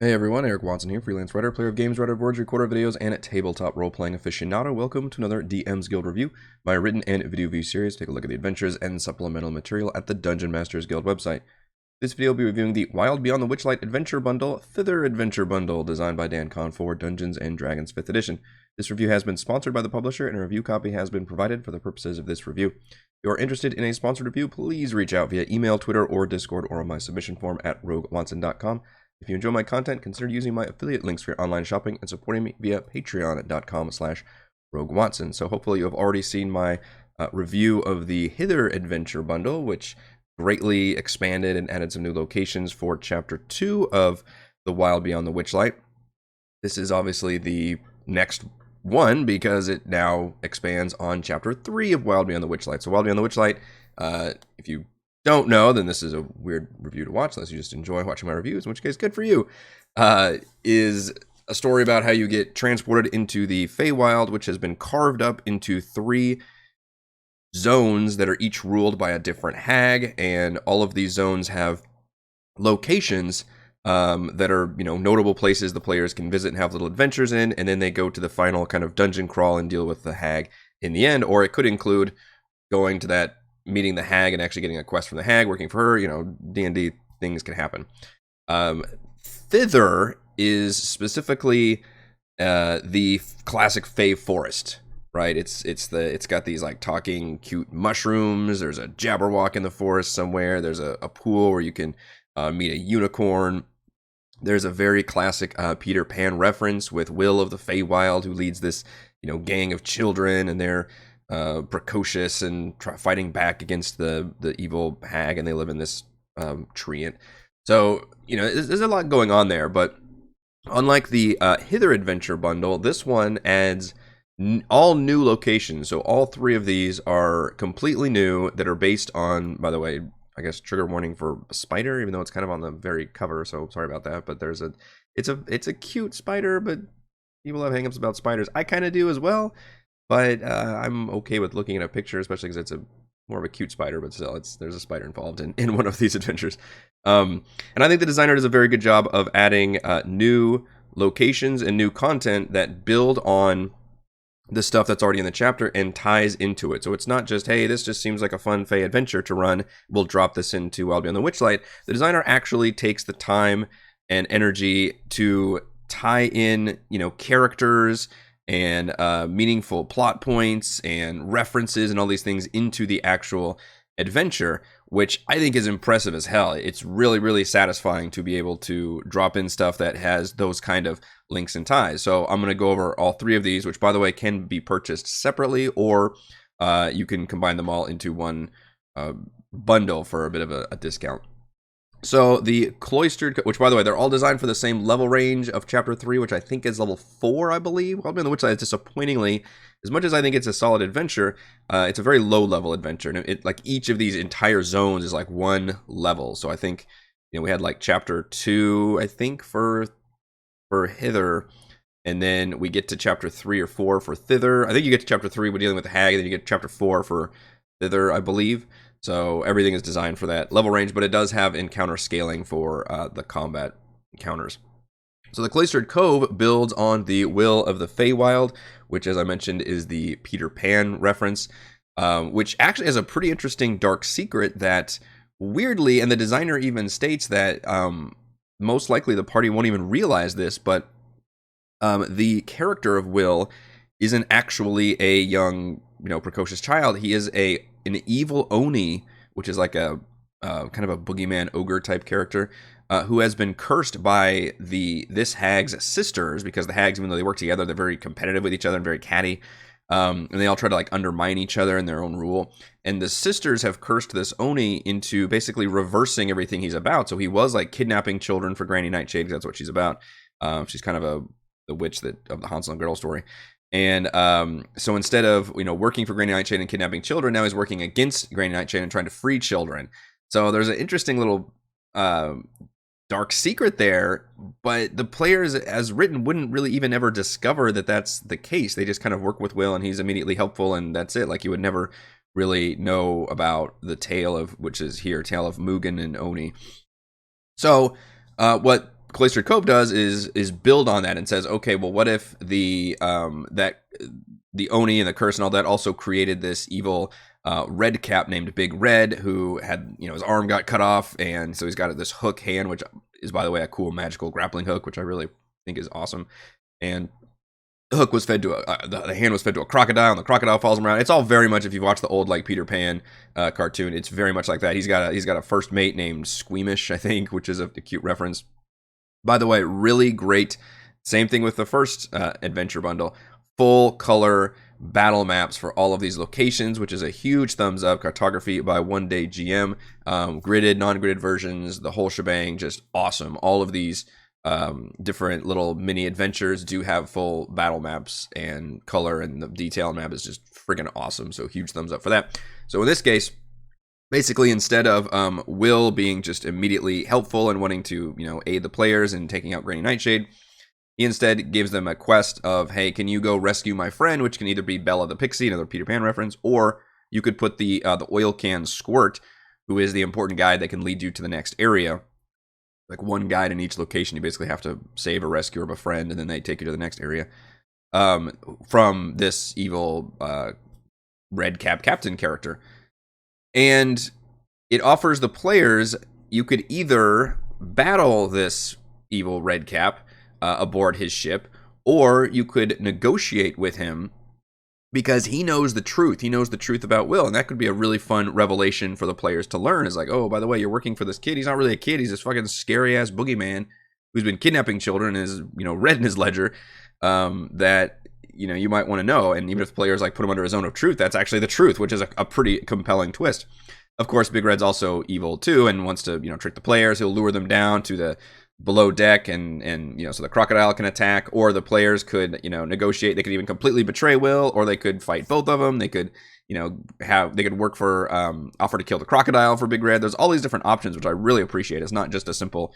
Hey everyone, Eric Watson here, freelance writer, player of games, writer of words, recorder of videos, and a tabletop role-playing aficionado. Welcome to another DM's Guild review, my written and video view series. Take a look at the adventures and supplemental material at the Dungeon Masters Guild website. This video will be reviewing the Wild Beyond the Witchlight Adventure Bundle, Thither Adventure Bundle, designed by Dan Kahn for Dungeons & Dragons 5th edition. This review has been sponsored by the publisher, and a review copy has been provided for the purposes of this review. If you are interested in a sponsored review, please reach out via email, Twitter, or Discord, or on my submission form at roguewatson.com. If you enjoy my content, consider using my affiliate links for your online shopping and supporting me via patreon.com/roguewatson. So hopefully you have already seen my review of the Thither Adventure Bundle, which greatly expanded and added some new locations for Chapter 2 of The Wild Beyond the Witchlight. This is obviously the next one because it now expands on Chapter 3 of Wild Beyond the Witchlight. So Wild Beyond the Witchlight, if you don't know, then this is a weird review to watch unless you just enjoy watching my reviews, in which case, good for you. Is a story about how you get transported into the Feywild, which has been carved up into 3 zones that are each ruled by a different hag, and all of these zones have locations that are, notable places the players can visit and have little adventures in, and then they go to the final kind of dungeon crawl and deal with the hag in the end. Or it could include going to that, meeting the hag and actually getting a quest from the hag, working for her. D&D things can happen. Thither is specifically the classic Fey forest, right? It's got these like talking cute mushrooms. There's a Jabberwock in the forest somewhere. There's a pool where you can meet a unicorn. There's a very classic Peter Pan reference with Will of the Feywild, who leads this gang of children, and they're precocious and fighting back against the evil hag, and they live in this treant. So there's a lot going on there. But unlike the Thither Adventure Bundle, this one adds all new locations. So all 3 of these are completely new, that are based on, by the way, I guess trigger warning for a spider, even though it's kind of on the very cover, so sorry about that. But it's a cute spider, but people have hangups about spiders. I kind of do as well. But I'm okay with looking at a picture, especially because it's more of a cute spider, but still, there's a spider involved in one of these adventures. And I think the designer does a very good job of adding new locations and new content that build on the stuff that's already in the chapter and ties into it. So it's not just, hey, this just seems like a fun Fey adventure to run, we'll drop this into Wild Beyond the Witchlight. The designer actually takes the time and energy to tie in, characters and meaningful plot points and references and all these things into the actual adventure, which I think is impressive as hell. It's really, really satisfying to be able to drop in stuff that has those kind of links and ties. So I'm going to go over all 3 of these, which, by the way, can be purchased separately, or you can combine them all into one bundle for a bit of a discount. So the Cloistered Cove, which, by the way, they're all designed for the same level range of Chapter 3, which I think is level 4, I believe. Wild Beyond the Witchlight is disappointingly, as much as I think it's a solid adventure, it's a very low-level adventure. And it like each of these entire zones is like 1 level. So I think, we had like Chapter 2, I think, for Thither. And then we get to Chapter 3 or 4 for Thither. I think you get to Chapter 3 when dealing with the hag, and then you get to Chapter 4 for Thither, I believe. So everything is designed for that level range, but it does have encounter scaling for the combat encounters. So the Cloistered Cove builds on the Will of the Feywild, which, as I mentioned, is the Peter Pan reference, which actually has a pretty interesting dark secret that, weirdly, and the designer even states that most likely the party won't even realize this, but the character of Will isn't actually a young, precocious child. He is an evil Oni, which is like a kind of a boogeyman ogre type character, who has been cursed by this hag's sisters, because the hags, even though they work together, they're very competitive with each other and very catty, and they all try to like undermine each other in their own rule. And the sisters have cursed this Oni into basically reversing everything he's about. So he was like kidnapping children for Granny Nightshade, because that's what she's about. She's kind of the witch of the Hansel and Gretel story. And so instead of working for Granny Nightshade and kidnapping children, now he's working against Granny Nightshade and trying to free children. So there's an interesting little dark secret there, but the players, as written, wouldn't really even ever discover that that's the case. They just kind of work with Will, and he's immediately helpful, and that's it. Like, you would never really know about the tale of, which is here, tale of Mugen and Oni. So what Cloistered Cove does is build on that and says, okay, well, what if the the Oni and the curse and all that also created this evil red cap named Big Red, who had, his arm got cut off, and so he's got this hook hand, which is, by the way, a cool magical grappling hook, which I really think is awesome. And the hook was fed to the hand was fed to a crocodile, and the crocodile follows him around. It's all very much, if you've watched the old like Peter Pan cartoon, it's very much like that. He's got a first mate named Squeamish, I think, which is a cute reference. By the way, really great. Same thing with the first adventure bundle. Full color battle maps for all of these locations, which is a huge thumbs up. Cartography by One Day GM. Gridded, non-gridded versions, the whole shebang, just awesome. All of these different little mini adventures do have full battle maps and color, and the detail map is just friggin' awesome. So huge thumbs up for that. So in this case, basically, instead of Will being just immediately helpful and wanting to, aid the players in taking out Granny Nightshade, he instead gives them a quest of, hey, can you go rescue my friend, which can either be Bella the Pixie, another Peter Pan reference, or you could put the oil can Squirt, who is the important guide that can lead you to the next area. Like one guide in each location, you basically have to save or rescue or befriend, and then they take you to the next area. From this evil red cap captain character. And it offers the players, you could either battle this evil red cap aboard his ship, or you could negotiate with him because he knows the truth. He knows the truth about Will, and that could be a really fun revelation for the players to learn. Is like, oh, by the way, you're working for this kid. He's not really a kid. He's this fucking scary-ass boogeyman who's been kidnapping children and is, read in his ledger that, you might want to know. And even if players like put him under a zone of truth, that's actually the truth, which is a pretty compelling twist. Of course, Big Red's also evil too and wants to, trick the players. He'll lure them down to the below deck and so the crocodile can attack, or the players could, negotiate. They could even completely betray Will, or they could fight both of them. They could, they could work for, offer to kill the crocodile for Big Red. There's all these different options, which I really appreciate. It's not just a simple,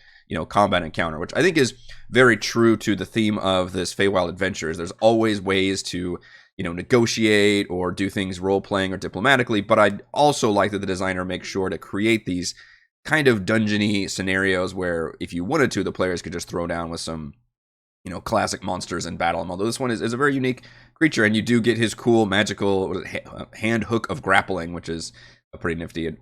combat encounter, which I think is very true to the theme of this Feywild Adventures. There's always ways to, negotiate or do things role-playing or diplomatically, but I'd also like that the designer makes sure to create these kind of dungeony scenarios where if you wanted to, the players could just throw down with some, classic monsters and battle them. Although this one is a very unique creature, and you do get his cool magical hand hook of grappling, which is a pretty nifty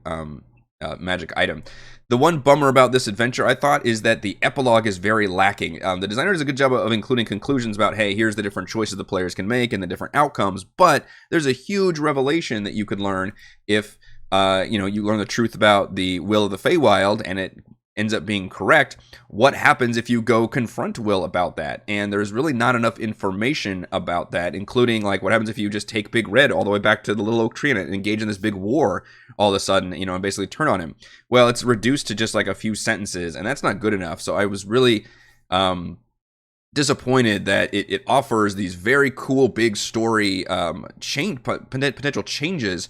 magic item. The one bummer about this adventure, I thought, is that the epilogue is very lacking. The designer does a good job of including conclusions about, hey, here's the different choices the players can make and the different outcomes, but there's a huge revelation that you could learn if you learn the truth about the Will of the Feywild, and it ends up being correct. What happens if you go confront Will about that? And there's really not enough information about that, including like what happens if you just take Big Red all the way back to the Little Oak Tree and engage in this big war all of a sudden, and basically turn on him. Well, it's reduced to just like a few sentences, and that's not good enough. So I was really disappointed that it offers these very cool big story potential changes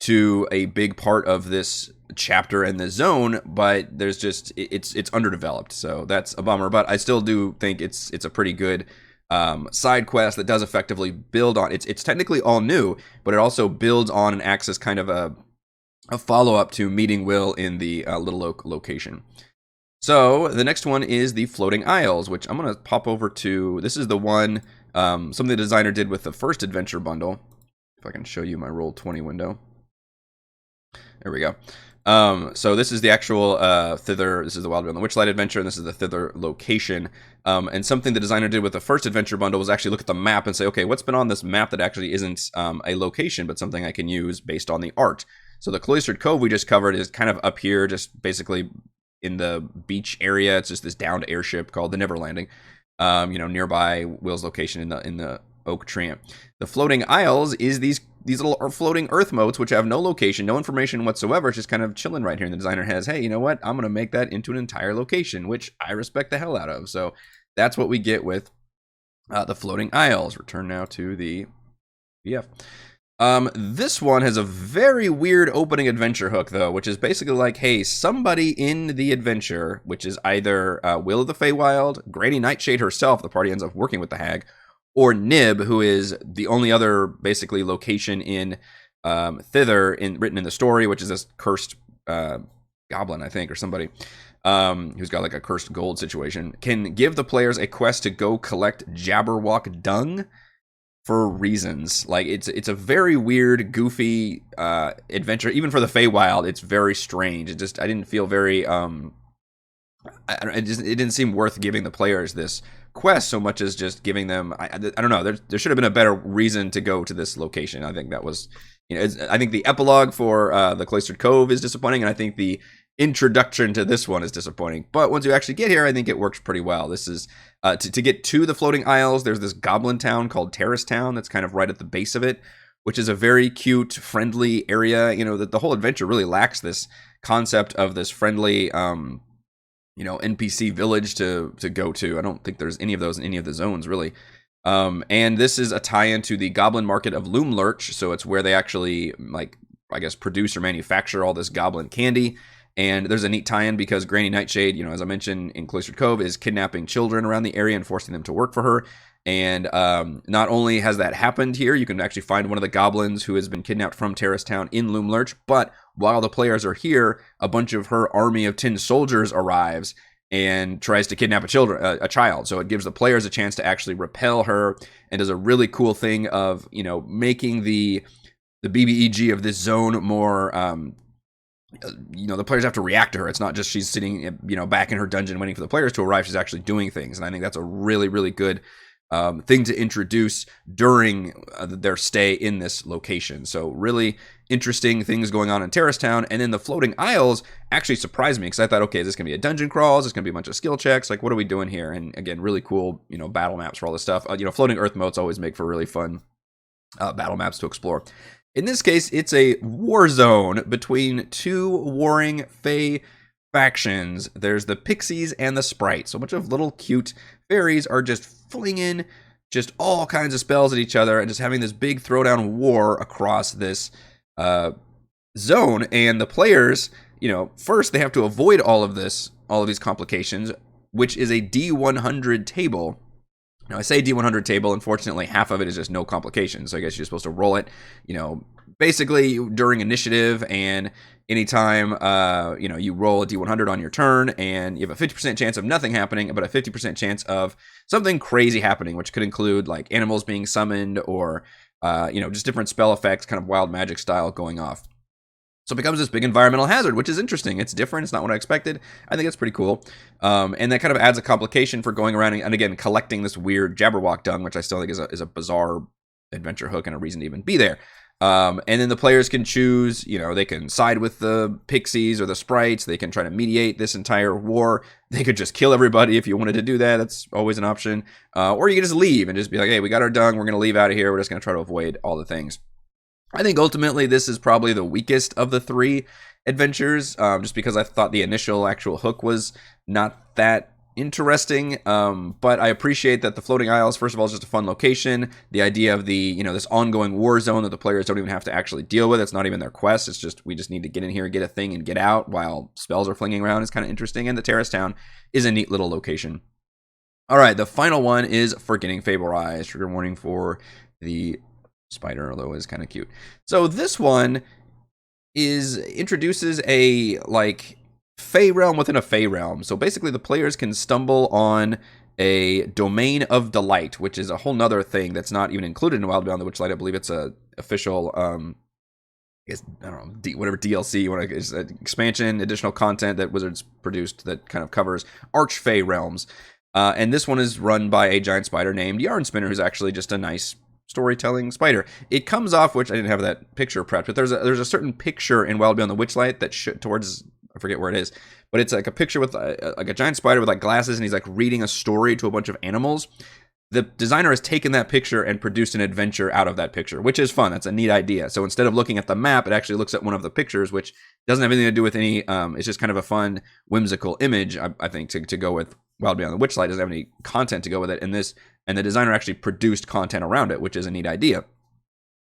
to a big part of this chapter and the zone, but there's just it's underdeveloped, so that's a bummer. But I still do think it's a pretty good side quest that does effectively build on it's technically all new, but it also builds on and acts as kind of a follow-up to meeting Will in the Little Oak location. So the next one is the Floating Isles, which I'm going to pop over to. This is the one something the designer did with the first adventure bundle. If I can show you my Roll20 window. There we go. So this is the actual Thither. This is the Wild Beyond the Witchlight adventure, and this is the Thither location. And something the designer did with the first adventure bundle was actually look at the map and say, okay, what's been on this map that actually isn't a location, but something I can use based on the art. So the Cloistered Cove we just covered is kind of up here, just basically in the beach area. It's just this downed airship called the Never Landing, nearby Will's location in the Oak Tree. The Floating Isles is these little floating earth moats, which have no location, no information whatsoever. It's just kind of chilling right here. And the designer has, hey, you know what? I'm going to make that into an entire location, which I respect the hell out of. So that's what we get with the Floating Isles. Return now to the PDF. This one has a very weird opening adventure hook, though, which is basically like, hey, somebody in the adventure, which is either Will of the Feywild, Granny Nightshade herself, the party ends up working with the hag, or Nib, who is the only other basically location in Thither written in the story, which is this cursed goblin, I think, or somebody. who's got like a cursed gold situation, can give the players a quest to go collect Jabberwock dung for reasons. Like it's a very weird, goofy adventure. Even for the Feywild, it's very strange. I didn't feel very it didn't seem worth giving the players this quest so much as just giving them. I don't know. There should have been a better reason to go to this location. I think that was, I think the epilogue for the Cloistered Cove is disappointing, and I think the introduction to this one is disappointing. But once you actually get here, I think it works pretty well. This is to get to the floating isles. There's this goblin town called Terrace Town that's kind of right at the base of it, which is a very cute, friendly area. The whole adventure really lacks this concept of this friendly NPC village to go to. I don't think there's any of those in any of the zones, really. And this is a tie-in to the Goblin Market of Loomlurch, so it's where they actually, produce or manufacture all this goblin candy. And there's a neat tie-in because Granny Nightshade, as I mentioned in Cloistered Cove, is kidnapping children around the area and forcing them to work for her. And not only has that happened here, you can actually find one of the goblins who has been kidnapped from Terrace Town in Loomlurch, but while the players are here, a bunch of her army of tin soldiers arrives and tries to kidnap a child. So it gives the players a chance to actually repel her, and does a really cool thing of, making the BBEG of this zone more, the players have to react to her. It's not just she's sitting, back in her dungeon waiting for the players to arrive. She's actually doing things. And I think that's a really, really good thing to introduce during their stay in this location. So really interesting things going on in Terrace Town. And then the floating isles actually surprised me, because I thought, okay, is this going to be a dungeon crawl? Is this going to be a bunch of skill checks? Like, what are we doing here? And again, really cool, battle maps for all this stuff. Floating earth moats always make for really fun battle maps to explore. In this case, it's a war zone between two warring Fey factions. There's the Pixies and the Sprites. So a bunch of little cute fairies are just flinging just all kinds of spells at each other and just having this big throwdown war across this zone. And the players, first they have to avoid all of these complications, which is a D100 table. Now, I say D100 table, unfortunately, half of it is just no complications. So I guess you're supposed to roll it, basically during initiative, and anytime, you roll a D100 on your turn, and you have a 50% chance of nothing happening, but a 50% chance of something crazy happening, which could include, like, animals being summoned or, just different spell effects, kind of wild magic style going off. So it becomes this big environmental hazard, which is interesting. It's different. It's not what I expected. I think it's pretty cool. And that kind of adds a complication for going around and again, collecting this weird Jabberwock dung, which I still think is a bizarre adventure hook and a reason to even be there. And then the players can choose, they can side with the Pixies or the Sprites. They can try to mediate this entire war. They could just kill everybody if you wanted to do that. That's always an option. Or you can just leave and just be like, hey, we got our dung. We're going to leave out of here. We're just going to try to avoid all the things. I think ultimately this is probably the weakest of the three adventures, just because I thought the initial actual hook was not that interesting. But I appreciate that the floating isles, first of all, is just a fun location. The idea of the, this ongoing war zone that the players don't even have to actually deal with. It's not even their quest. It's just, we just need to get in here, get a thing, and get out while spells are flinging around is kind of interesting. And the Terrace Town is a neat little location. All right, the final one is Forgetting Fable Eyes. Trigger warning for the spider, although it's kind of cute. So this one introduces a Fey realm within a Fey realm. So basically the players can stumble on a domain of delight, which is a whole nother thing that's not even included in Wild Beyond the Witchlight. I believe it's a official whatever DLC you want to, is expansion, additional content that Wizards produced that kind of covers Arch-Fey realms. And this one is run by a giant spider named Yarn Spinner, who's actually just a nice storytelling spider. It comes off, which I didn't have that picture prepped, but there's a certain picture in Wild Beyond the Witchlight that towards, I forget where it is, but it's like a picture with like a giant spider with like glasses, and he's like reading a story to a bunch of animals. The designer has taken that picture and produced an adventure out of that picture, which is fun. That's a neat idea. So instead of looking at the map, it actually looks at one of the pictures, which doesn't have anything to do with any, it's just kind of a fun, whimsical image, I think, to go with Wild Beyond the Witchlight. Doesn't have any content to go with it. And the designer actually produced content around it, which is a neat idea.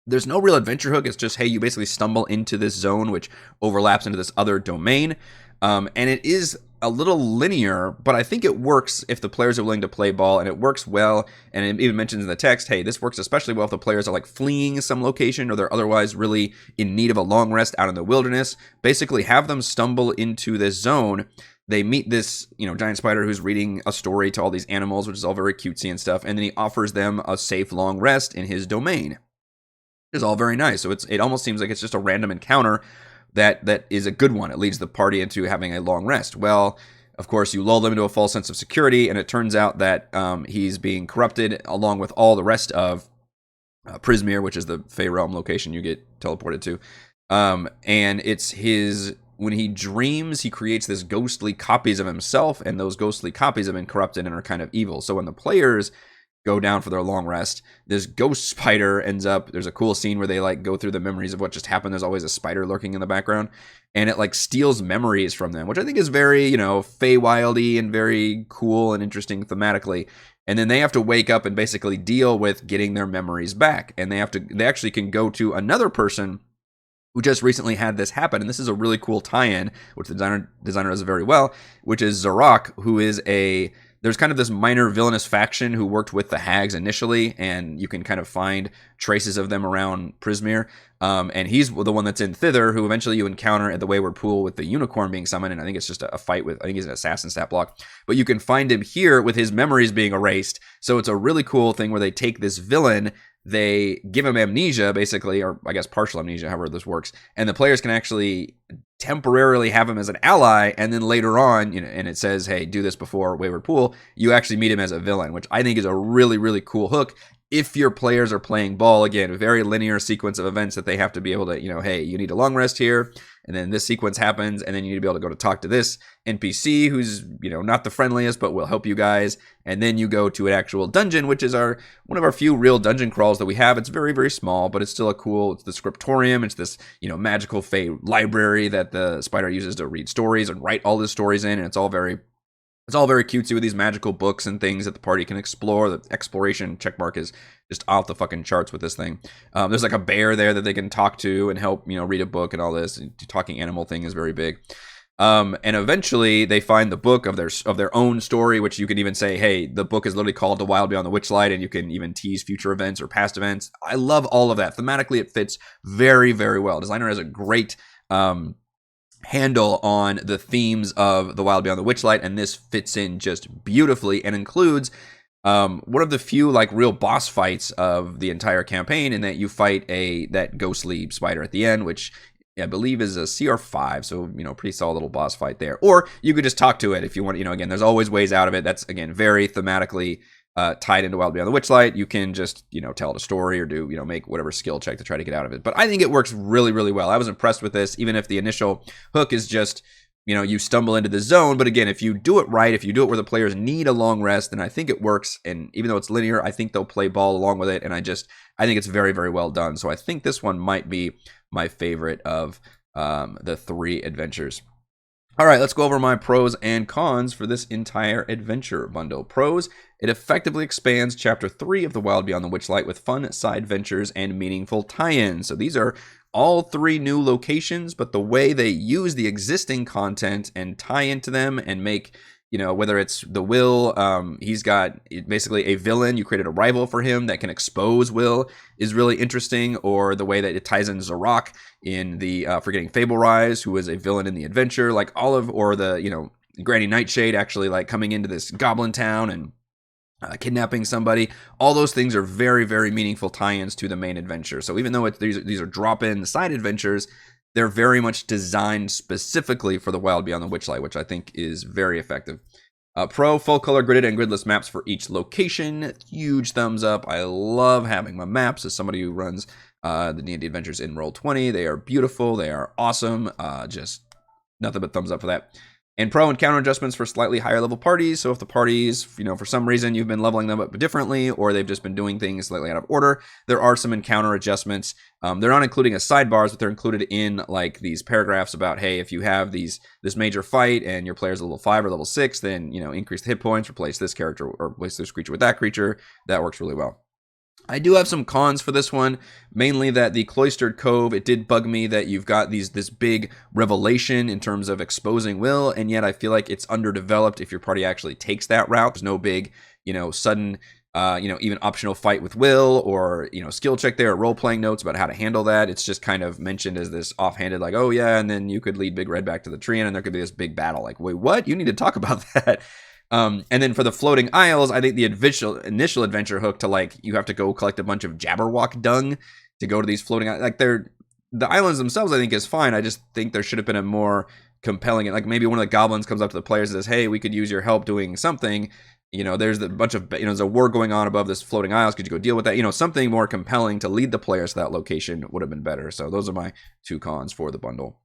There's no real adventure hook. It's just, hey, you basically stumble into this zone, which overlaps into this other domain. And it is a little linear, but I think it works if the players are willing to play ball, and it works well. And it even mentions in the text, hey, this works especially well if the players are like fleeing some location, or they're otherwise really in need of a long rest out in the wilderness. Basically have them stumble into this zone. they meet this, giant spider who's reading a story to all these animals, which is all very cutesy and stuff. And then he offers them a safe long rest in his domain. It's all very nice. So it almost seems like it's just a random encounter that is a good one. It leads the party into having a long rest. Well, of course, you lull them into a false sense of security, and it turns out that he's being corrupted along with all the rest of Prismeer, which is the Fey Realm location you get teleported to. And it's when he dreams, he creates this ghostly copies of himself, and those ghostly copies have been corrupted and are kind of evil. So when the players go down for their long rest, this ghost spider ends up, there's a cool scene where they go through the memories of what just happened. There's always a spider lurking in the background, and it steals memories from them, which I think is very, Feywildy and very cool and interesting thematically. And then they have to wake up and basically deal with getting their memories back. And they actually can go to another person who just recently had this happen. And this is a really cool tie-in, which the designer does very well, which is Zarok, who is there's kind of this minor villainous faction who worked with the Hags initially, and you can kind of find traces of them around Prismeer. And he's the one that's in Thither, who eventually you encounter at the Wayward Pool with the unicorn being summoned, and I think it's just a fight with, I think he's an assassin stat block. But you can find him here with his memories being erased. So it's a really cool thing where they take this villain, they give him amnesia, basically, or I guess partial amnesia, however this works, and the players can actually temporarily have him as an ally, and then later on, and it says, hey, do this before Wayward Pool, you actually meet him as a villain, which I think is a really, really cool hook. If your players are playing ball, again, a very linear sequence of events that they have to be able to, hey, you need a long rest here, and then this sequence happens, and then you need to be able to go to talk to this NPC who's, not the friendliest, but will help you guys, and then you go to an actual dungeon, which is one of our few real dungeon crawls that we have. It's very, very small, but it's still it's the Scriptorium. It's this, magical Fey library that the spider uses to read stories and write all his stories in, and it's all very cutesy with these magical books and things that the party can explore. The exploration checkmark is just off the fucking charts with this thing. There's a bear there that they can talk to and help, read a book and all this. The talking animal thing is very big. And eventually they find the book of their own story, which you can even say, hey, the book is literally called The Wild Beyond the Witchlight, and you can even tease future events or past events. I love all of that. Thematically, it fits very, very well. Designer has a great handle on the themes of The Wild Beyond the Witchlight, and this fits in just beautifully and includes one of the few real boss fights of the entire campaign, in that you fight that ghostly spider at the end, which I believe is a CR5, so pretty solid little boss fight there. Or you could just talk to it if you want. Again, there's always ways out of it. That's again very thematically tied into Wild Beyond the Witchlight. You can just tell it a story or do make whatever skill check to try to get out of it. But I think it works really, really well. I was impressed with this, even if the initial hook is just you stumble into the zone. But again, if you do it right, if you do it where the players need a long rest, then I think it works. And even though it's linear, I think they'll play ball along with it. And I think it's very, very well done. So I think this one might be my favorite of the 3 adventures. All right, let's go over my pros and cons for this entire adventure bundle. Pros: it effectively expands Chapter 3 of The Wild Beyond the Witchlight with fun side ventures and meaningful tie-ins. So these are all 3 new locations, but the way they use the existing content and tie into them and make, whether it's the Will, he's got basically a villain, you created a rival for him that can expose Will, is really interesting, or the way that it ties in Zarok in the Forgetting Fable Eyes, who is a villain in the adventure, or the, Granny Nightshade actually coming into this goblin town and kidnapping somebody. All those things are very, very meaningful tie-ins to the main adventure. So even though these are drop-in side adventures, they're very much designed specifically for the Wild Beyond the Witchlight, which I think is very effective. Pro: full color gridded and gridless maps for each location. Huge thumbs up. I love having my maps as somebody who runs the D&D adventures in Roll20. They are beautiful. They are awesome. Just nothing but thumbs up for that. And pro: encounter adjustments for slightly higher level parties. So if the parties, for some reason you've been leveling them up differently, or they've just been doing things slightly out of order, there are some encounter adjustments. They're not including as sidebars, but they're included in these paragraphs about, hey, if you have this major fight and your player's level 5 or level 6, then increase the hit points, replace this character or replace this creature with that creature. That works really well. I do have some cons for this one, mainly that the Cloistered Cove, it did bug me that you've got this big revelation in terms of exposing Will, and yet I feel like it's underdeveloped if your party actually takes that route. There's no big, sudden Even optional fight with Will, or, skill check there, or role-playing notes about how to handle that. It's just kind of mentioned as this offhanded, like, oh yeah, and then you could lead Big Red back to the tree, and then there could be this big battle. Like, wait, what? You need to talk about that. And then for the floating isles, I think the initial adventure hook to, like, you have to go collect a bunch of Jabberwock dung to go to these floating islands. Like, the islands themselves, I think, is fine. I just think there should have been a more compelling, like, maybe one of the goblins comes up to the players and says, hey, we could use your help doing something. There's a bunch of, there's a war going on above this floating isles. Could you go deal with that? Something more compelling to lead the players to that location would have been better. So those are my 2 cons for the bundle.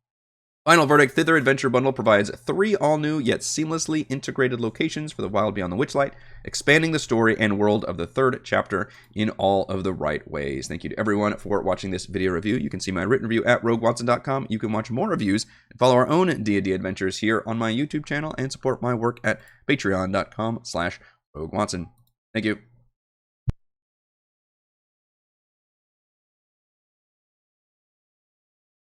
Final verdict, Thither Adventure Bundle provides 3 all-new yet seamlessly integrated locations for the Wild Beyond the Witchlight, expanding the story and world of the 3rd chapter in all of the right ways. Thank you to everyone for watching this video review. You can see my written review at roguewatson.com. You can watch more reviews and follow our own D&D adventures here on my YouTube channel and support my work at patreon.com/roguewatson. Thank you.